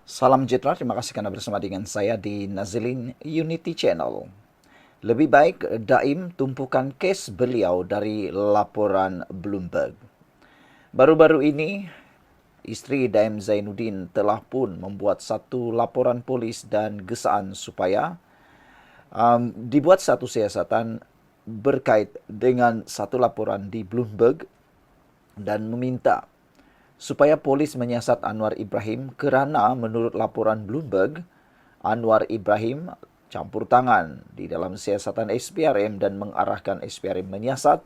Salam sejahtera, terima kasih karena bersama dengan saya di Nazilin Unity Channel. Lebih baik Daim tumpukan kes beliau dari laporan Bloomberg. Baru-baru ini, isteri Daim Zainuddin telah pun membuat satu laporan polis dan gesaan supaya dibuat satu siasatan berkait dengan satu laporan di Bloomberg dan meminta supaya polis menyiasat Anwar Ibrahim kerana menurut laporan Bloomberg, Anwar Ibrahim campur tangan di dalam siasatan SPRM dan mengarahkan SPRM menyiasat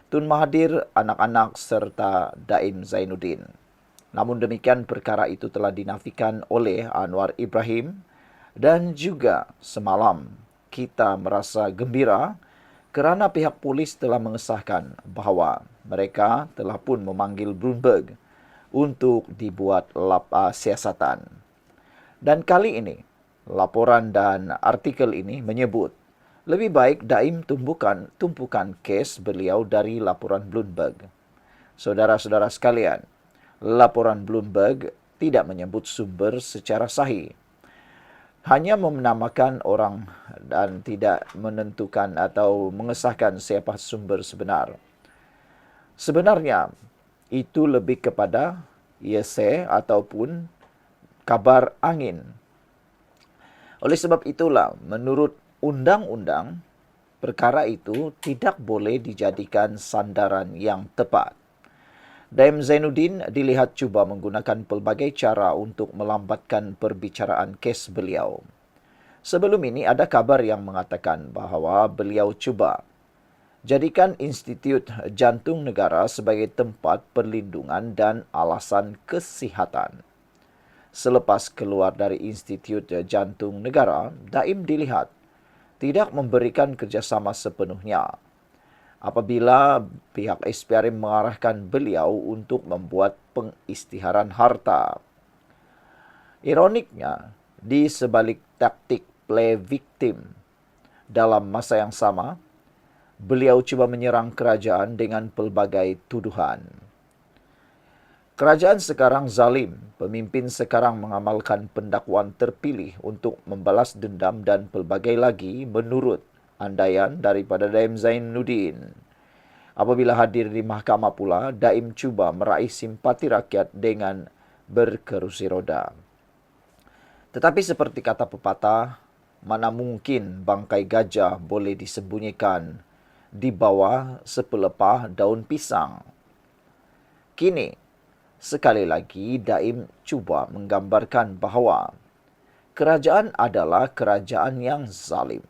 Tun Mahathir, anak-anak serta Daim Zainuddin. Namun demikian perkara itu telah dinafikan oleh Anwar Ibrahim dan juga semalam kita merasa gembira kerana pihak polis telah mengesahkan bahawa mereka telah pun memanggil Bloomberg untuk dibuat siasatan. Dan kali ini, laporan dan artikel ini menyebut lebih baik Daim tumpukan kes beliau dari laporan Bloomberg. Saudara-saudara sekalian, laporan Bloomberg tidak menyebut sumber secara sahih. Hanya menamakan orang dan tidak menentukan atau mengesahkan siapa sumber sebenar. Sebenarnya, itu lebih kepada hearsay ataupun kabar angin. Oleh sebab itulah, menurut undang-undang, perkara itu tidak boleh dijadikan sandaran yang tepat. Daim Zainuddin dilihat cuba menggunakan pelbagai cara untuk melambatkan perbicaraan kes beliau. Sebelum ini ada kabar yang mengatakan bahawa beliau cuba jadikan Institut Jantung Negara sebagai tempat perlindungan dan alasan kesihatan. Selepas keluar dari Institut Jantung Negara, Daim dilihat tidak memberikan kerjasama sepenuhnya apabila pihak SPRM mengarahkan beliau untuk membuat pengisytiharan harta. Ironiknya, di sebalik taktik play victim dalam masa yang sama, beliau cuba menyerang kerajaan dengan pelbagai tuduhan. Kerajaan sekarang zalim, pemimpin sekarang mengamalkan pendakwaan terpilih untuk membalas dendam dan pelbagai lagi menurut andaian daripada Daim Zainuddin. Apabila hadir di mahkamah pula, Daim cuba meraih simpati rakyat dengan berkerusi roda. Tetapi seperti kata pepatah, mana mungkin bangkai gajah boleh disembunyikan di bawah sepelepah daun pisang. Kini, sekali lagi Daim cuba menggambarkan bahawa kerajaan adalah kerajaan yang zalim.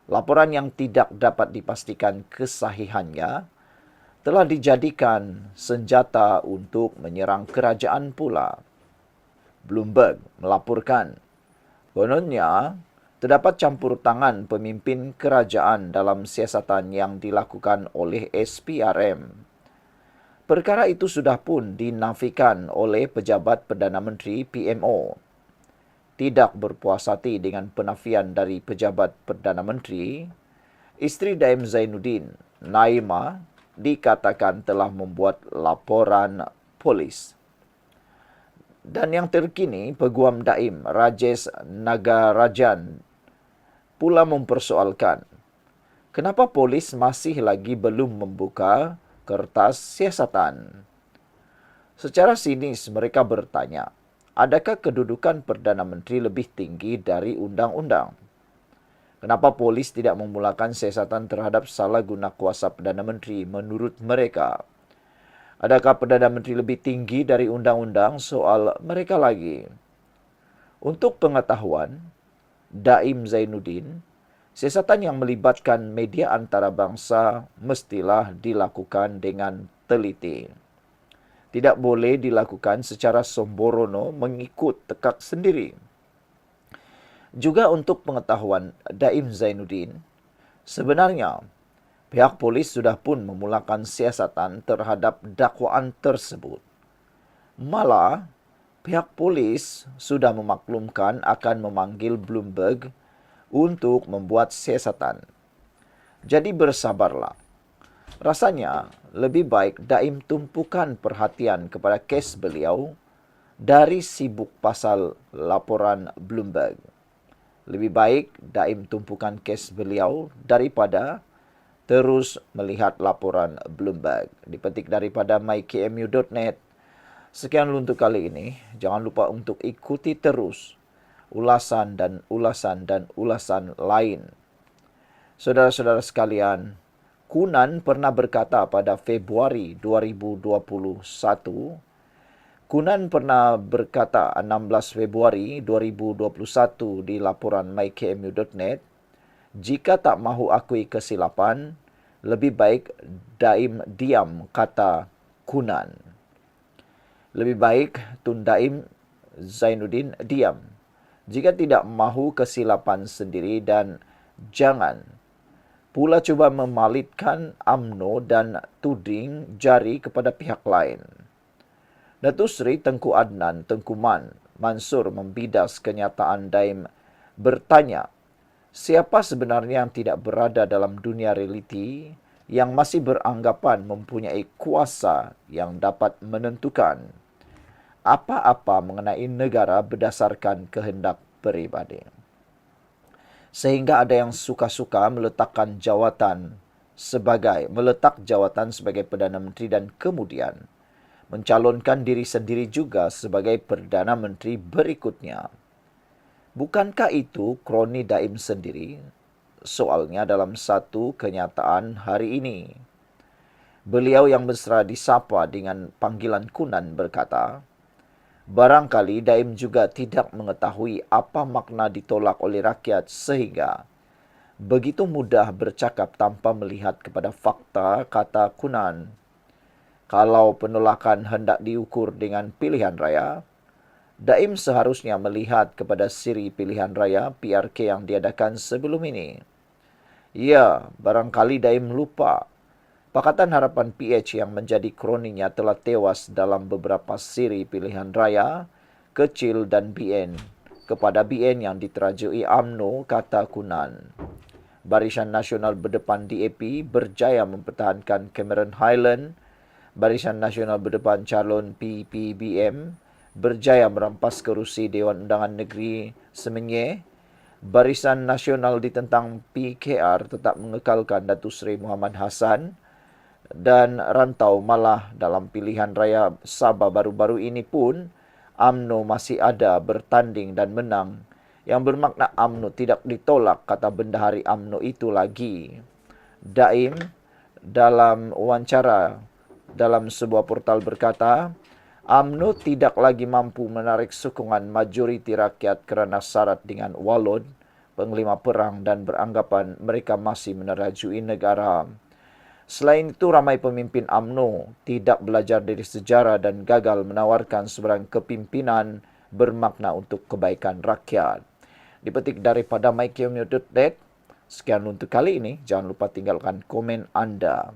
Laporan yang tidak dapat dipastikan kesahihannya telah dijadikan senjata untuk menyerang kerajaan pula. Bloomberg melaporkan, kononnya terdapat campur tangan pemimpin kerajaan dalam siasatan yang dilakukan oleh SPRM. Perkara itu sudah pun dinafikan oleh pejabat Perdana Menteri PMO. Tidak berpuas hati dengan penafian dari pejabat Perdana Menteri, isteri Daim Zainuddin, Naima, dikatakan telah membuat laporan polis. Dan yang terkini, Peguam Daim, Rajesh Nagarajan, pula mempersoalkan kenapa polis masih lagi belum membuka kertas siasatan. Secara sinis mereka bertanya, adakah kedudukan Perdana Menteri lebih tinggi dari undang-undang? Kenapa polis tidak memulakan siasatan terhadap salah guna kuasa Perdana Menteri menurut mereka? Adakah Perdana Menteri lebih tinggi dari undang-undang soal mereka lagi? Untuk pengetahuan, Daim Zainuddin, siasatan yang melibatkan media antarabangsa mestilah dilakukan dengan teliti. Tidak boleh dilakukan secara sembrono mengikut tekak sendiri. Juga untuk pengetahuan Daim Zainuddin, sebenarnya pihak polis sudah pun memulakan siasatan terhadap dakwaan tersebut. Malah, pihak polis sudah memaklumkan akan memanggil Bloomberg untuk membuat siasatan. Jadi bersabarlah. Rasanya lebih baik Daim tumpukan perhatian kepada kes beliau dari sibuk pasal laporan Bloomberg. Lebih baik Daim tumpukan kes beliau daripada terus melihat laporan Bloomberg. Dipetik daripada mykmu.net. Sekian untuk kali ini. Jangan lupa untuk ikuti terus ulasan dan ulasan lain. Saudara-saudara sekalian, Kunan pernah berkata pada Februari 2021, Kunan pernah berkata 16 Februari 2021 di laporan mykmu.net, jika tak mahu akui kesilapan, lebih baik Daim diam, kata Kunan. Lebih baik Tun Daim Zainuddin diam jika tidak mahu kesilapan sendiri dan jangan pula cuba memalitkan UMNO dan tuding jari kepada pihak lain. Datuk Seri Tengku Adnan Tengku Mansur membidas kenyataan Daim bertanya, siapa sebenarnya yang tidak berada dalam dunia realiti yang masih beranggapan mempunyai kuasa yang dapat menentukan apa-apa mengenai negara berdasarkan kehendak peribadi. Sehingga ada yang suka-suka meletak jawatan sebagai Perdana Menteri dan kemudian mencalonkan diri sendiri juga sebagai Perdana Menteri berikutnya. Bukankah itu kroni Daim sendiri? Soalnya dalam satu kenyataan hari ini. Beliau yang mesra disapa dengan panggilan Kunan berkata, barangkali Daim juga tidak mengetahui apa makna ditolak oleh rakyat sehingga begitu mudah bercakap tanpa melihat kepada fakta, kata Kunan. Kalau penolakan hendak diukur dengan pilihan raya, Daim seharusnya melihat kepada siri pilihan raya PRK yang diadakan sebelum ini. Ya, barangkali Daim lupa. Pakatan Harapan PH yang menjadi kroninya telah tewas dalam beberapa siri pilihan raya, kecil dan BN, kepada BN yang diterajui UMNO, kata Kunan. Barisan Nasional Berdepan DAP berjaya mempertahankan Cameron Highland. Barisan Nasional Berdepan calon PPBM berjaya merampas kerusi Dewan Undangan Negeri Semenyih. Barisan Nasional ditentang PKR tetap mengekalkan Datuk Seri Muhammad Hassan. Dan rantau malah dalam pilihan raya Sabah baru-baru ini pun UMNO masih ada bertanding dan menang. Yang bermakna UMNO tidak ditolak, kata bendahari UMNO itu lagi. Daim dalam wawancara dalam sebuah portal berkata, UMNO tidak lagi mampu menarik sokongan majoriti rakyat kerana syarat dengan walon, penglima perang dan beranggapan mereka masih menerajui negara. Selain itu, ramai pemimpin UMNO tidak belajar dari sejarah dan gagal menawarkan sebarang kepimpinan bermakna untuk kebaikan rakyat. Dipetik daripada mykmu.net. Sekian untuk kali ini. Jangan lupa tinggalkan komen anda.